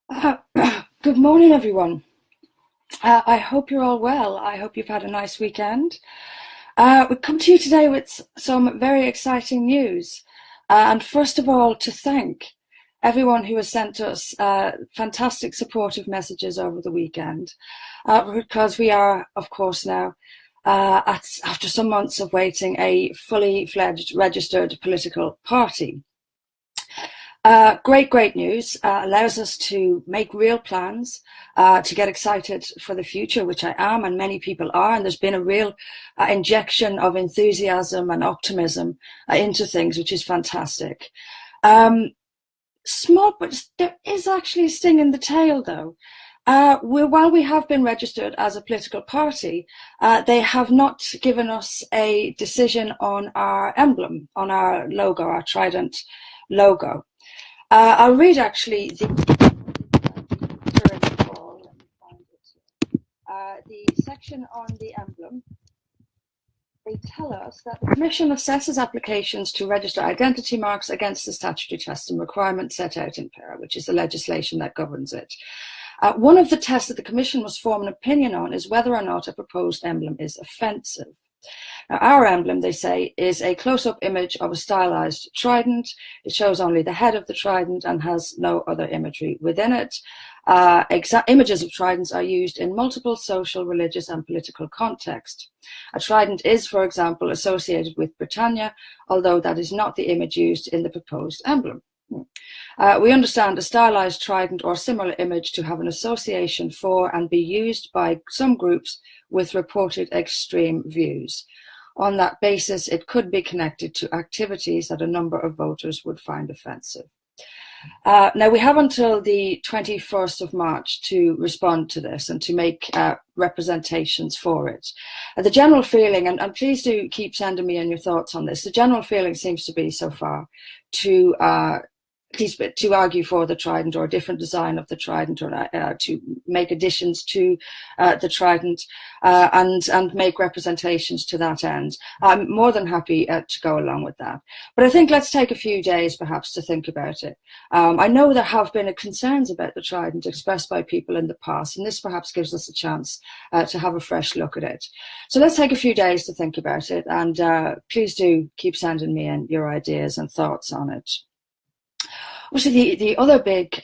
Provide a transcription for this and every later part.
Uh, Good morning, everyone. I hope you're all well. I hope you've had a nice weekend. We come to you today with some very exciting news. And first of all, to thank everyone who has sent us fantastic supportive messages over the weekend, because we are, of course, now, after some months of waiting, a fully fledged registered political party. Great news. Allows us to make real plans, to get excited for the future, which I am, and many people are. And there's been a real injection of enthusiasm and optimism into things, which is fantastic. Small, but there is actually a sting in the tail, though. While we have been registered as a political party, they have not given us a decision on our emblem, on our logo, our trident logo. I'll read actually the section on the emblem. They tell us that the Commission assesses applications to register identity marks against the statutory tests and requirements set out in PERA, which is the legislation that governs it. One of the tests that the Commission must form an opinion on is whether or not a proposed emblem is offensive. Now, our emblem, they say, is a close-up image of a stylized trident. It shows only the head of the trident and has no other imagery within it. Images of tridents are used in multiple social, religious, and political contexts. A trident is, for example, associated with Britannia, although that is not the image used in the proposed emblem. We understand a stylized trident or similar image to have an association for and be used by some groups with reported extreme views. On that basis, it could be connected to activities that a number of voters would find offensive. Now, we have until the 21st of March to respond to this and to make representations for it. The general feeling, and please do keep sending me in your thoughts on this, the general feeling seems to be so far to argue for the trident or a different design of the trident, or to make additions to the trident and make representations to that end. I'm more than happy to go along with that. But I think let's take a few days perhaps to think about it. I know there have been concerns about the trident expressed by people in the past, and this perhaps gives us a chance to have a fresh look at it. So let's take a few days to think about it, and please do keep sending me in your ideas and thoughts on it. Obviously, the other big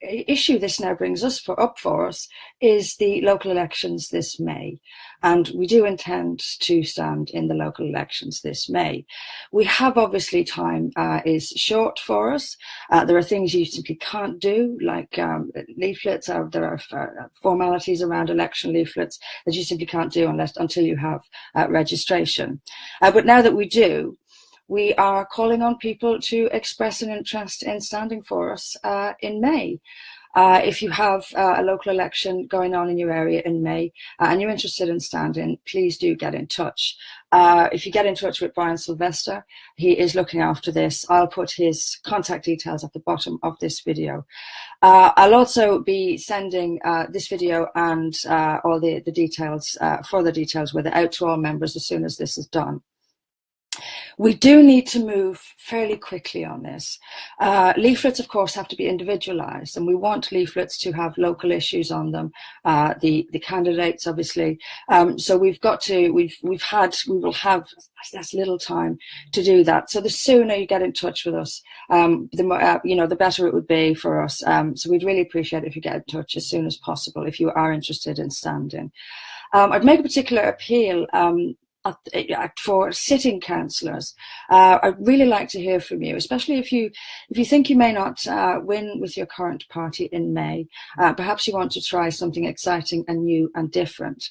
issue this now brings up for us is the local elections this May. And we do intend to stand in the local elections this May. We have, obviously, time is short for us. There are things you simply can't do, like leaflets. There are formalities around election leaflets that you simply can't do until you have registration. But now that we do, we are calling on people to express an interest in standing for us in May. If you have a local election going on in your area in May and you're interested in standing, please do get in touch. If you get in touch with Brian Sylvester, he is looking after this. I'll put his contact details at the bottom of this video. I'll also be sending this video and all the details, further details with it, out to all members as soon as this is done. We do need to move fairly quickly on this. Leaflets, of course, have to be individualised, and we want leaflets to have local issues on them. The candidates, obviously. So we will have that's little time to do that. So the sooner you get in touch with us, the more, the better it would be for us. So we'd really appreciate it if you get in touch as soon as possible if you are interested in standing. I'd make a particular appeal. For sitting councillors, I'd really like to hear from you, especially if you think you may not win with your current party in May. Perhaps you want to try something exciting and new and different.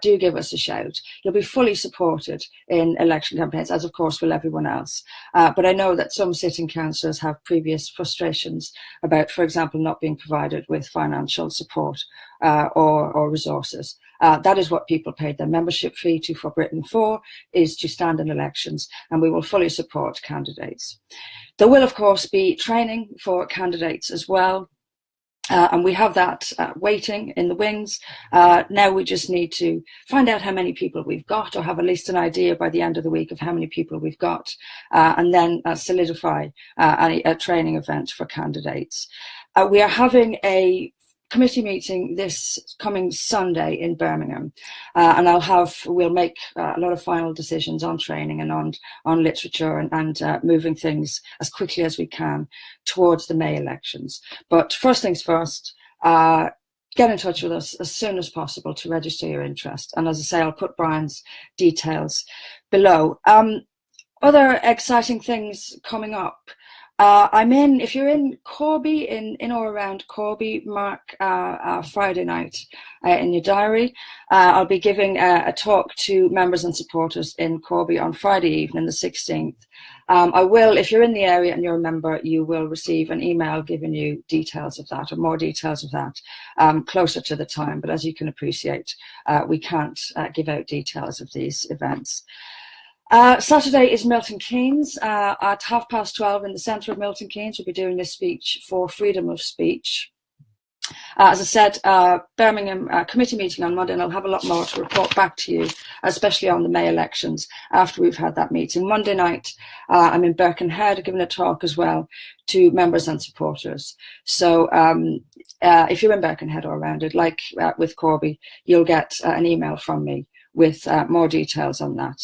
Do give us a shout. You'll be fully supported in election campaigns, as of course will everyone else. But I know that some sitting councillors have previous frustrations about, for example, not being provided with financial support or resources. That is what people paid their membership fee to ForBritain for, is to stand in elections, and we will fully support candidates. There will, of course, be training for candidates as well. And we have that waiting in the wings. Now we just need to find out how many people we've got, or have at least an idea by the end of the week of how many people we've got, and then solidify a training event for candidates. We are having a committee meeting this coming Sunday in Birmingham, and we'll make a lot of final decisions on training and on literature and moving things as quickly as we can towards the May elections. But first things first, get in touch with us as soon as possible to register your interest. And as I say, I'll put Brian's details below. Other exciting things coming up. If you're in Corby, in or around Corby, mark Friday night in your diary. I'll be giving a talk to members and supporters in Corby on Friday evening, the 16th. If you're in the area and you're a member, you will receive an email giving you details of that, or more details of that, closer to the time. But as you can appreciate, we can't give out details of these events. Saturday is Milton Keynes at 12:30 in the centre of Milton Keynes. We'll be doing a speech for freedom of speech. As I said, Birmingham committee meeting on Monday, and I'll have a lot more to report back to you, especially on the May elections after we've had that meeting. Monday night, I'm in Birkenhead giving a talk as well to members and supporters. So if you're in Birkenhead or around it, like with Corby, you'll get an email from me with more details on that.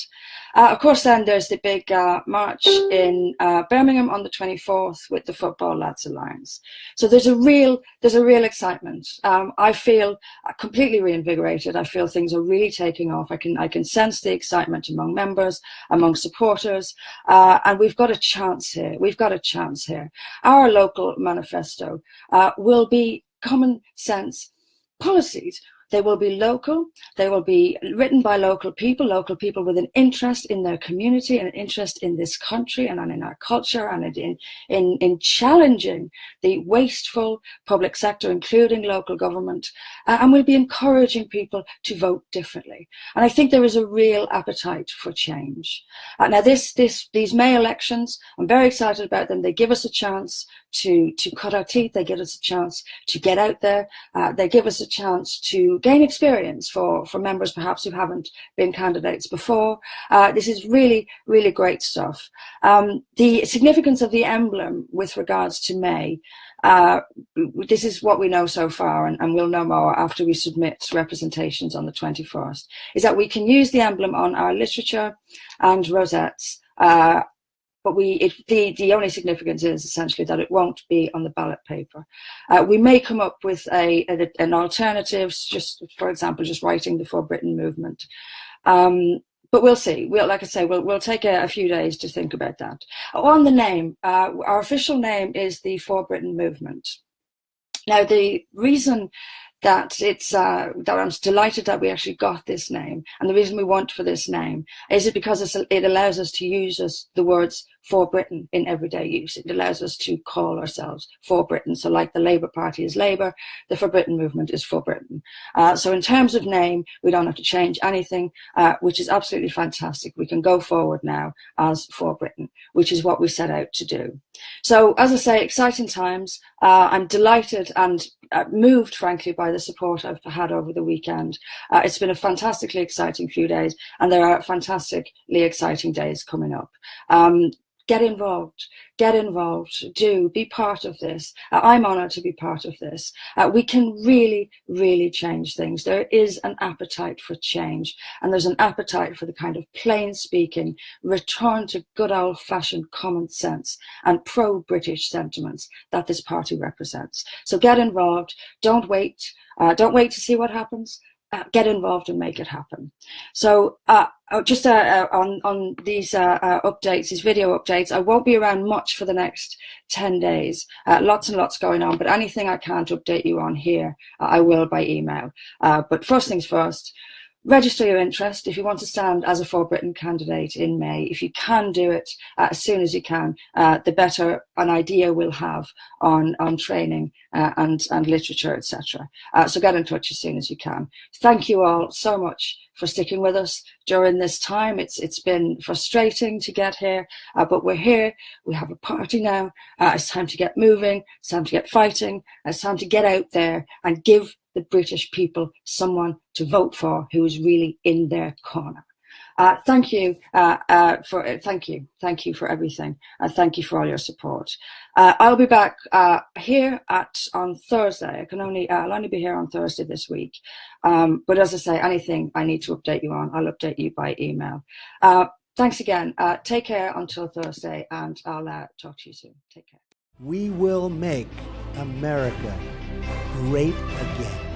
Of course, then there's the big march in Birmingham on the 24th with the Football Lads Alliance. So there's a real excitement. I feel completely reinvigorated. I feel things are really taking off. I can sense the excitement among members, among supporters, and we've got a chance here. We've got a chance here. Our local manifesto will be common sense policies. They will be local, they will be written by local people with an interest in their community and an interest in this country and in our culture and in challenging the wasteful public sector, including local government, and we'll be encouraging people to vote differently. And I think there is a real appetite for change. Now these May elections, I'm very excited about them. They give us a chance to cut our teeth, they give us a chance to get out there, they give us a chance to gain experience for members perhaps who haven't been candidates before. This is really, really great stuff. The significance of the emblem with regards to May, this is what we know so far, and we'll know more after we submit representations on the 21st, is that we can use the emblem on our literature and rosettes, but the only significance is essentially that it won't be on the ballot paper. We may come up with an alternative, just for example, just writing the ForBritain movement. But we'll see. Like I say, we'll take a few days to think about that. On the name, our official name is the ForBritain movement. Now, the reason that I'm delighted that we actually got this name, and the reason we want for this name is because it allows us to use the words for Britain in everyday use. It allows us to call ourselves for Britain. So like the Labour Party is Labour, the For Britain movement is for Britain. So in terms of name, we don't have to change anything, which is absolutely fantastic. We can go forward now as For Britain, which is what we set out to do. So as I say, exciting times. I'm delighted and moved, frankly, by the support I've had over the weekend. It's been a fantastically exciting few days, and there are fantastically exciting days coming up. Get involved, do be part of this. I'm honoured to be part of this. We can really, really change things. There is an appetite for change, and there's an appetite for the kind of plain speaking, return to good old fashioned common sense and pro-British sentiments that this party represents. So get involved, don't wait to see what happens. Get involved and make it happen. So just on these updates, these video updates, I won't be around much for the next 10 days. Lots and lots going on, but anything I can't update you on here, I will by email. But first things first, register your interest if you want to stand as a For Britain candidate in May. If you can do it as soon as you can, the better an idea we'll have on training and literature, etc. So get in touch as soon as you can. Thank you all so much for sticking with us during this time. It's been frustrating to get here, but we're here. We have a party now. It's time to get moving. It's time to get fighting. It's time to get out there and give the British people someone to vote for who is really in their corner. Thank you thank you for everything. Thank you for all your support. I'll be back here on Thursday. I'll only be here on Thursday this week. But as I say, anything I need to update you on, I'll update you by email. Thanks again. Take care until Thursday, and I'll talk to you soon. Take care. We will make America great again.